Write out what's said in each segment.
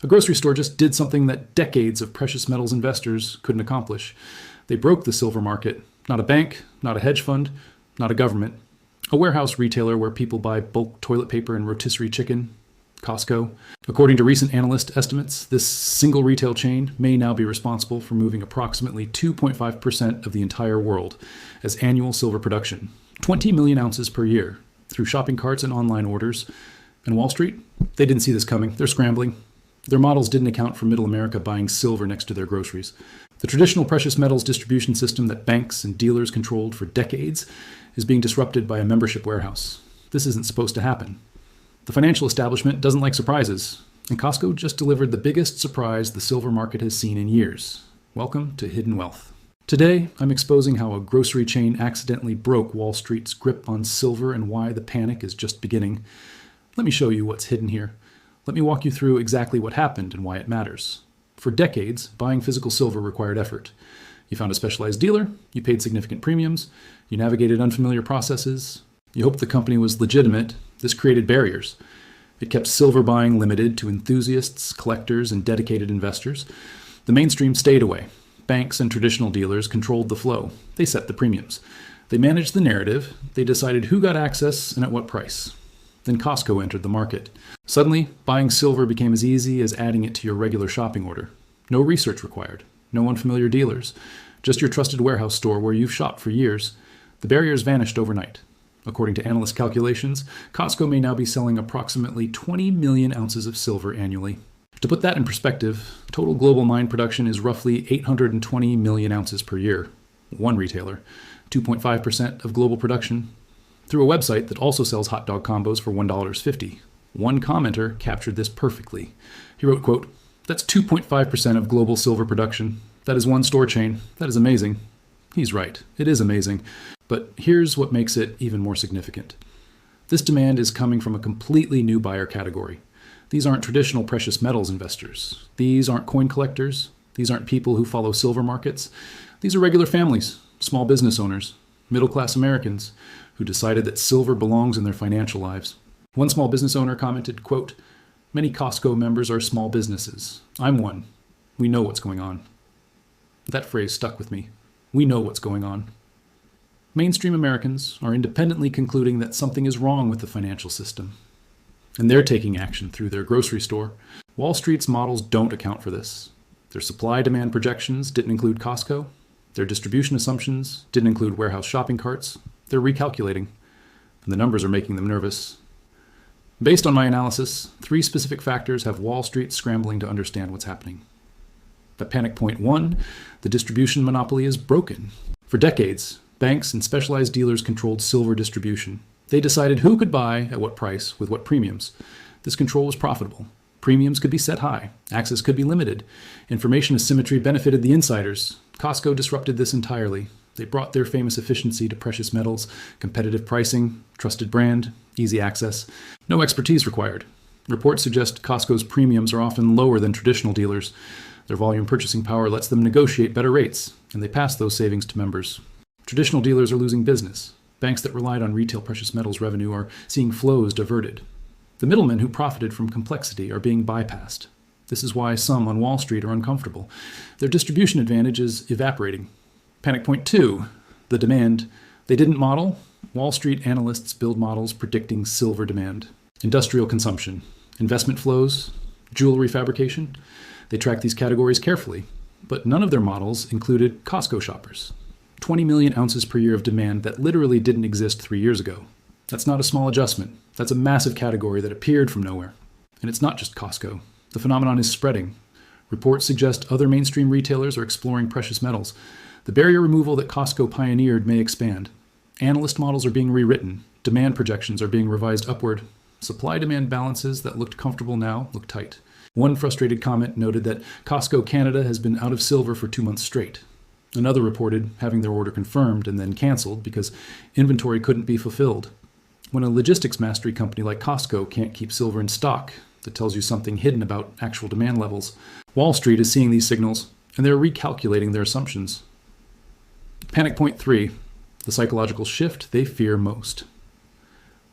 A grocery store just did something that decades of precious metals investors couldn't accomplish. They broke the silver market. Not a bank, not a hedge fund, not a government. A warehouse retailer where people buy bulk toilet paper and rotisserie chicken, Costco. According to recent analyst estimates, this single retail chain may now be responsible for moving approximately 2.5% of the entire world as annual silver production, 20 million ounces per year, through shopping carts and online orders. And Wall Street? They didn't see this coming. They're scrambling. Their models didn't account for Middle America buying silver next to their groceries. The traditional precious metals distribution system that banks and dealers controlled for decades is being disrupted by a membership warehouse. This isn't supposed to happen. The financial establishment doesn't like surprises, and Costco just delivered the biggest surprise the silver market has seen in years. Welcome to Hidden Wealth. Today, I'm exposing how a grocery chain accidentally broke Wall Street's grip on silver and why the panic is just beginning. Let me show you what's hidden here. Let me walk you through exactly what happened and why it matters. For decades, buying physical silver required effort. You found a specialized dealer, you paid significant premiums, you navigated unfamiliar processes, you hoped the company was legitimate. This created barriers. It kept silver buying limited to enthusiasts, collectors, and dedicated investors. The mainstream stayed away. Banks and traditional dealers controlled the flow. They set the premiums. They managed the narrative. They decided who got access and at what price. Then Costco entered the market. Suddenly, buying silver became as easy as adding it to your regular shopping order. No research required. No unfamiliar dealers. Just your trusted warehouse store where you've shopped for years. The barriers vanished overnight. According to analyst calculations, Costco may now be selling approximately 20 million ounces of silver annually. To put that in perspective, total global mine production is roughly 820 million ounces per year. One retailer, 2.5% of global production. Through a website that also sells hot dog combos for $1.50. One commenter captured this perfectly. He wrote, quote, "That's 2.5% of global silver production. That is one store chain. That is amazing." He's right. It is amazing. But here's what makes it even more significant. This demand is coming from a completely new buyer category. These aren't traditional precious metals investors. These aren't coin collectors. These aren't people who follow silver markets. These are regular families, small business owners, middle-class Americans who decided that silver belongs in their financial lives. One small business owner commented, quote, "Many Costco members are small businesses. I'm one. We know what's going on." That phrase stuck with me. We know what's going on. Mainstream Americans are independently concluding that something is wrong with the financial system. And they're taking action through their grocery store. Wall Street's models don't account for this. Their supply-demand projections didn't include Costco. Their distribution assumptions didn't include warehouse shopping carts. They're recalculating. And the numbers are making them nervous. Based on my analysis, 3 specific factors have Wall Street scrambling to understand what's happening. At panic point 1, the distribution monopoly is broken. For decades, banks and specialized dealers controlled silver distribution. They decided who could buy, at what price, with what premiums. This control was profitable. Premiums could be set high. Access could be limited. Information asymmetry benefited the insiders. Costco disrupted this entirely. They brought their famous efficiency to precious metals, competitive pricing, trusted brand, easy access. No expertise required. Reports suggest Costco's premiums are often lower than traditional dealers. Their volume purchasing power lets them negotiate better rates, and they pass those savings to members. Traditional dealers are losing business. Banks that relied on retail precious metals revenue are seeing flows diverted. The middlemen who profited from complexity are being bypassed. This is why some on Wall Street are uncomfortable. Their distribution advantage is evaporating. Panic point 2, the demand. They didn't model. Wall Street analysts build models predicting silver demand. Industrial consumption, investment flows, jewelry fabrication. They track these categories carefully, but none of their models included Costco shoppers. 20 million ounces per year of demand that literally didn't exist 3 years ago. That's not a small adjustment. That's a massive category that appeared from nowhere. And it's not just Costco. The phenomenon is spreading. Reports suggest other mainstream retailers are exploring precious metals. The barrier removal that Costco pioneered may expand. Analyst models are being rewritten. Demand projections are being revised upward. Supply-demand balances that looked comfortable now look tight. One frustrated comment noted that Costco Canada has been out of silver for 2 months straight. Another reported having their order confirmed and then canceled because inventory couldn't be fulfilled. When a logistics mastery company like Costco can't keep silver in stock, that tells you something hidden about actual demand levels. Wall Street is seeing these signals, and they're recalculating their assumptions. Panic point 3, the psychological shift they fear most.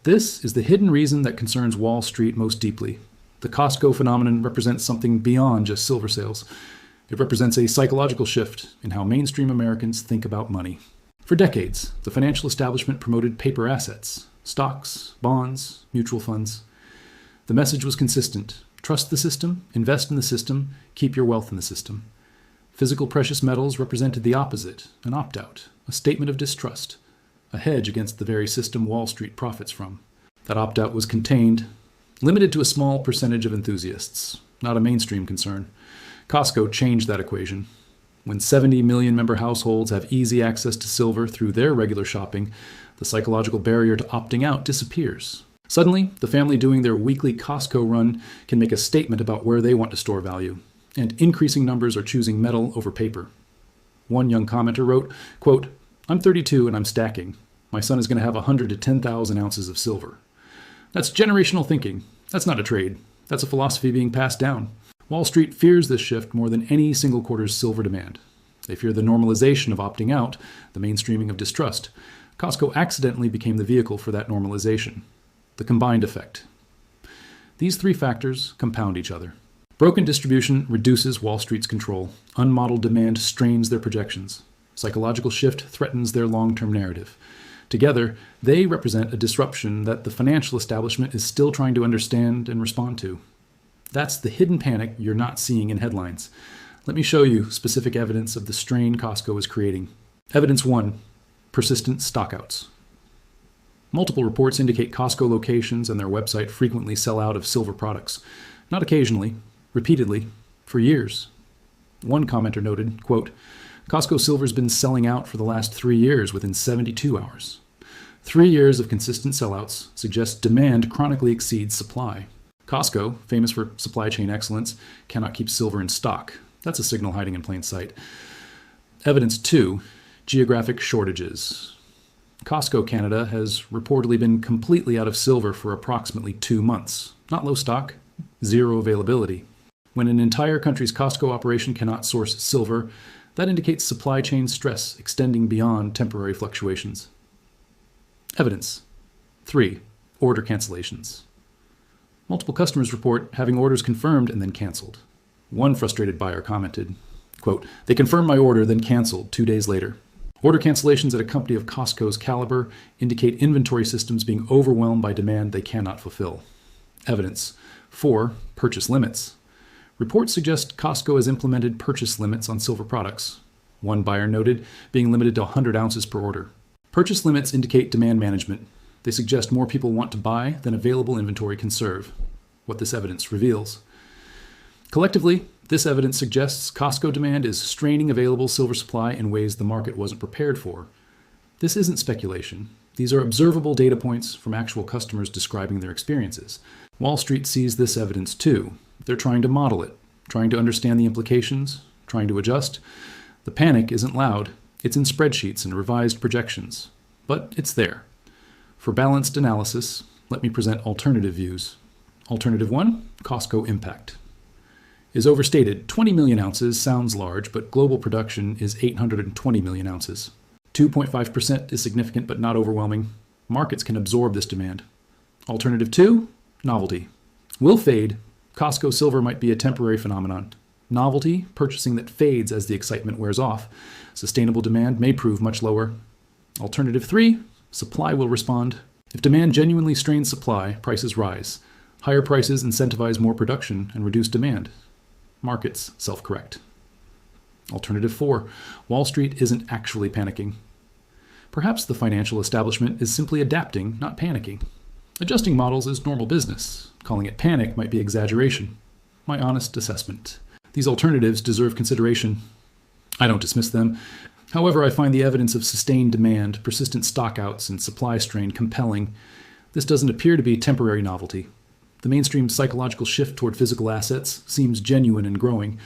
This is the hidden reason that concerns Wall Street most deeply. The Costco phenomenon represents something beyond just silver sales. It represents a psychological shift in how mainstream Americans think about money. For decades, the financial establishment promoted paper assets, stocks, bonds, mutual funds. The message was consistent. Trust the system, invest in the system, keep your wealth in the system. Physical precious metals represented the opposite, an opt-out, a statement of distrust, a hedge against the very system Wall Street profits from. That opt-out was contained, limited to a small percentage of enthusiasts, not a mainstream concern. Costco changed that equation. When 70 million member households have easy access to silver through their regular shopping, the psychological barrier to opting out disappears. Suddenly, the family doing their weekly Costco run can make a statement about where they want to store value, and increasing numbers are choosing metal over paper. One young commenter wrote, quote, "I'm 32 and I'm stacking. My son is going to have 100 to 10,000 ounces of silver." That's generational thinking. That's not a trade. That's a philosophy being passed down. Wall Street fears this shift more than any single quarter's silver demand. They fear the normalization of opting out, the mainstreaming of distrust. Costco accidentally became the vehicle for that normalization. The combined effect. These three factors compound each other. Broken distribution reduces Wall Street's control. Unmodeled demand strains their projections. Psychological shift threatens their long-term narrative. Together, they represent a disruption that the financial establishment is still trying to understand and respond to. That's the hidden panic you're not seeing in headlines. Let me show you specific evidence of the strain Costco is creating. Evidence 1. Persistent stockouts. Multiple reports indicate Costco locations and their website frequently sell out of silver products. Not occasionally, repeatedly, for years. One commenter noted, quote, "Costco silver's been selling out for the last 3 years within 72 hours. 3 years of consistent sellouts suggest demand chronically exceeds supply. Costco, famous for supply chain excellence, cannot keep silver in stock. That's a signal hiding in plain sight." Evidence 2, geographic shortages. Costco Canada has reportedly been completely out of silver for approximately 2 months. Not low stock, zero availability. When an entire country's Costco operation cannot source silver, that indicates supply chain stress extending beyond temporary fluctuations. Evidence 3, order cancellations. Multiple customers report having orders confirmed and then canceled. One frustrated buyer commented, quote, "They confirmed my order, then canceled 2 days later." Order cancellations at a company of Costco's caliber indicate inventory systems being overwhelmed by demand they cannot fulfill. Evidence 4, purchase limits. Reports suggest Costco has implemented purchase limits on silver products. One buyer noted being limited to 100 ounces per order. Purchase limits indicate demand management. They suggest more people want to buy than available inventory can serve. What this evidence reveals. Collectively, this evidence suggests Costco demand is straining available silver supply in ways the market wasn't prepared for. This isn't speculation. These are observable data points from actual customers describing their experiences. Wall Street sees this evidence too. They're trying to model it, trying to understand the implications, trying to adjust. The panic isn't loud. It's in spreadsheets and revised projections. But it's there. For balanced analysis, let me present alternative views. Alternative 1, Costco impact. Is overstated. 20 million ounces sounds large, but global production is 820 million ounces. 2.5% is significant but not overwhelming. Markets can absorb this demand. Alternative 2, novelty. Will fade. Costco silver might be a temporary phenomenon. Novelty, purchasing that fades as the excitement wears off. Sustainable demand may prove much lower. Alternative 3, supply will respond. If demand genuinely strains supply, prices rise. Higher prices incentivize more production and reduce demand. Markets self-correct. Alternative 4, Wall Street isn't actually panicking. Perhaps the financial establishment is simply adapting, not panicking. Adjusting models is normal business. Calling it panic might be exaggeration. My honest assessment. These alternatives deserve consideration. I don't dismiss them. However, I find the evidence of sustained demand, persistent stockouts, and supply strain compelling. This doesn't appear to be temporary novelty. The mainstream psychological shift toward physical assets seems genuine and growing.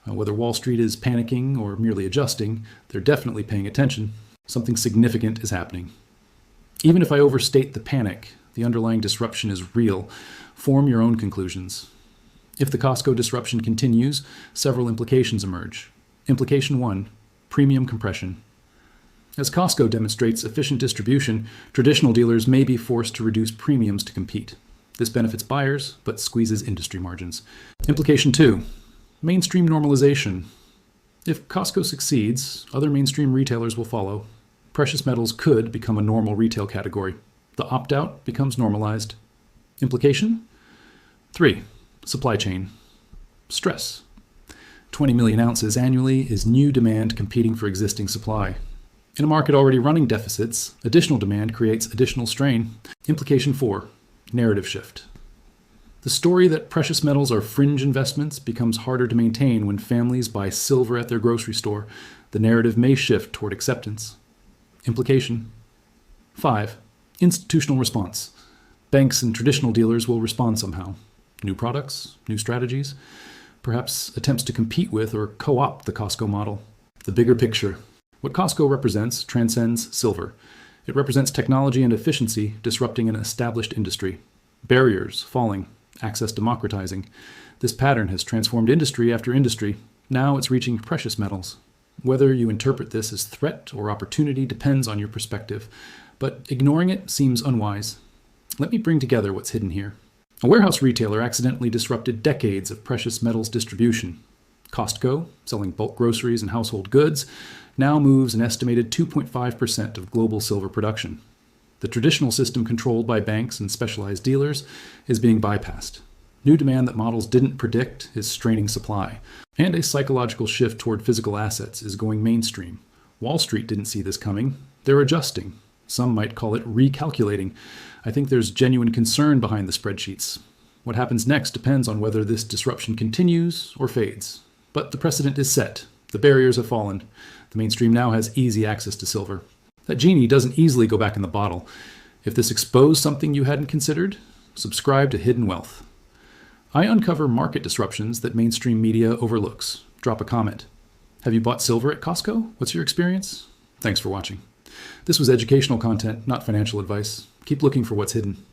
Whether Wall Street is panicking or merely adjusting, they're definitely paying attention. Something significant is happening. Even if I overstate the panic, the underlying disruption is real. Form your own conclusions. If the Costco disruption continues, several implications emerge. Implication 1, premium compression. As Costco demonstrates efficient distribution, traditional dealers may be forced to reduce premiums to compete. This benefits buyers, but squeezes industry margins. Implication 2. Mainstream normalization. If Costco succeeds, other mainstream retailers will follow. Precious metals could become a normal retail category. The opt-out becomes normalized. Implication? 3. Supply chain. Stress. 20 million ounces annually is new demand competing for existing supply. In a market already running deficits, additional demand creates additional strain. Implication 4. Narrative shift. The story that precious metals are fringe investments becomes harder to maintain when families buy silver at their grocery store. The narrative may shift toward acceptance. Implication 5. Institutional response. Banks and traditional dealers will respond somehow. New products, new strategies, perhaps attempts to compete with or co-opt the Costco model. The bigger picture. What Costco represents transcends silver. It represents technology and efficiency disrupting an established industry. Barriers falling, access democratizing. This pattern has transformed industry after industry. Now it's reaching precious metals. Whether you interpret this as threat or opportunity depends on your perspective, but ignoring it seems unwise. Let me bring together what's hidden here. A warehouse retailer accidentally disrupted decades of precious metals distribution. Costco, selling bulk groceries and household goods, now moves an estimated 2.5% of global silver production. The traditional system controlled by banks and specialized dealers is being bypassed. New demand that models didn't predict is straining supply, and a psychological shift toward physical assets is going mainstream. Wall Street didn't see this coming. They're adjusting. Some might call it recalculating. I think there's genuine concern behind the spreadsheets. What happens next depends on whether this disruption continues or fades. But the precedent is set. The barriers have fallen. The mainstream now has easy access to silver. That genie doesn't easily go back in the bottle. If this exposed something you hadn't considered, subscribe to Hidden Wealth. I uncover market disruptions that mainstream media overlooks. Drop a comment. Have you bought silver at Costco? What's your experience? Thanks for watching. This was educational content, not financial advice. Keep looking for what's hidden.